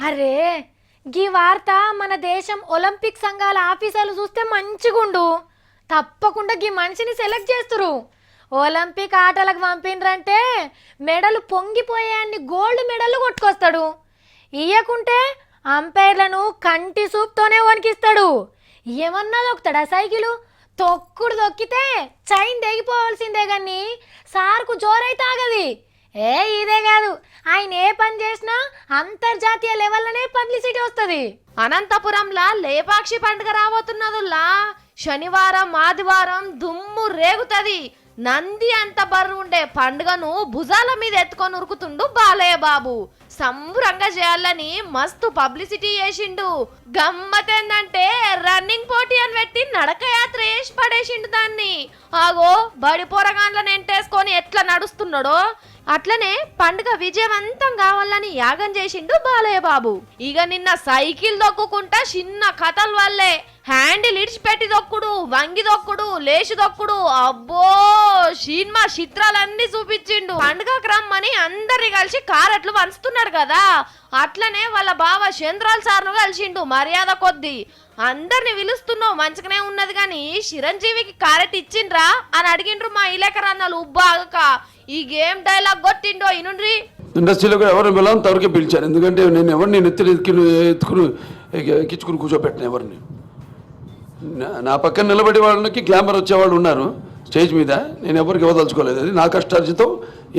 అరే గీ వార్త మన దేశం ఒలింపిక్ సంఘాల ఆఫీసర్లు చూస్తే మంచిగుండు. తప్పకుండా గీ మనిషిని సెలెక్ట్ చేస్తురు. ఒలింపిక్ ఆటలకు పంపినరంటే మెడలు పొంగిపోయే అన్ని గోల్డ్ మెడల్ కొట్టుకొస్తాడు. ఇయ్యకుంటే అంపైర్లను కంటి సూప్తోనే వణికిస్తాడు. ఏమన్నా దొక్కుతాడా సైకిలు? తొక్కుడు దొక్కితే చైన్ తెగిపోవాల్సిందే గాని సార్కు జోరైతే ఆగది. ఇదే కాదు, ఆయన ఏ పని చేసినా అంతర్జాతీయ లెవెల్లోనే పబ్లిసిటీ వస్తుంది. అనంతపురంలా లేపాక్షి పండుగ రాబోతున్నదుల్లా శనివారం ఆదివారం దుమ్ము రేగుతది. నంది అంత బరువు ఉండే పండుగను భుజాల మీద ఎత్తుకొని ఉరుకుతుండు బాలయ్య బాబు. సంబురంగా చేయాలని మస్తు పబ్లిసిటీ చేసిండు. గమ్మతేందంటే రన్నింగ్ పోటీ అని పెట్టి నడక యాత్ర వేసి పడేసిండు దాన్ని. ఆగో బడి పోరగాండ్లను ఎంటేసుకొని ఎట్లా నడుస్తున్నాడో అట్లనే పండుగ విజయవంతం కావాలని యాగం చేసిండు బాలయ్య బాబు. ఇక నిన్న సైకిల్ దొక్కుకుంటా చిన్న కథల వల్లే హ్యాండిల్ ఇడిచిపెట్టి దొక్కుడు, వంగి దొక్కుడు, లేచి దొక్కుడు, అబ్బో సినిమా చిత్రాలన్నీ చూపించిండు. పండుగకు రమ్మని అందరిని కలిసి కారట్లు పంచుతున్నాడు కదా, అట్లనే వాళ్ళ బావ చంద్రాల సార్ను కలిసిండు మర్యాద కొద్దీ. అందరిని పిలుస్తున్నావు మంచిగానే ఉన్నది కానీ చిరంజీవికి కారెట్ ఇచ్చిండ్రా అని అడిగిండ్రు మా ఇలేకరన్నలు ఉబ్బాగక. ఈ గేమ్ డైలాగ్ కొట్టిండో ఇనుండ్రి. ఇండస్ట్రీలో కూడా ఎవరిని పిల్లలంతవరకే పిలిచాను, ఎందుకంటే నేను ఎవరిని ఎత్తుకుని ఎక్కించుకుని కూర్చోబెట్టిన ఎవరిని. నా పక్కన నిలబడి వాళ్ళకి గ్లామర్ వచ్చేవాళ్ళు ఉన్నారు స్టేజ్ మీద. నేను ఎవరికి ఇవ్వదలుచుకోలేదు, అది నా కష్టార్జితం.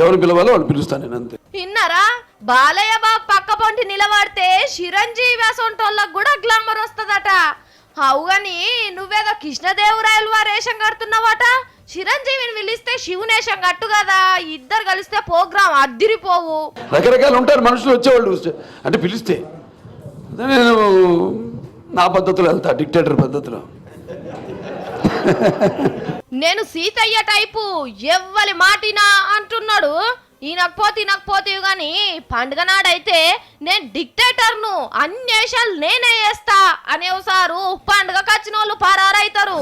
ఎవరు పిలవాలో వాళ్ళు పిలుస్తాను నేను, అంతే. విన్నారా? బాలయ్య బాబు పక్క పొంటి నిలబడితే చిరంజీవి అసొంటోళ్ళకు కూడా గ్లామర్ వస్తుందట. అవుగాని నువ్వేదో కృష్ణదేవరాయలు వారు వేషం కడుతున్నావట. చిరంజీవిని పిలిస్తే శివునేషం కట్టు కదా, ఇద్దరు కలిస్తే ప్రోగ్రాం అద్దిరిపోవు. రకరకాలు ఉంటారు మనుషులు వచ్చేవాళ్ళు, అంటే పిలిస్తే. నేను నా పద్ధతిలో వెళ్తా, డిక్టేటర్ పద్ధతిలో. నేను సీతయ్య టైపు ఎవ్వలి మాటినా అంటున్నాడు. ఈనకపోతేవు గాని పండుగ నాడైతే నేను డిక్టేటర్ను, అన్ని వేషాలు నేనే చేస్తా అనేసారు పండుగ కచ్చిన వాళ్ళు పరారైతారు.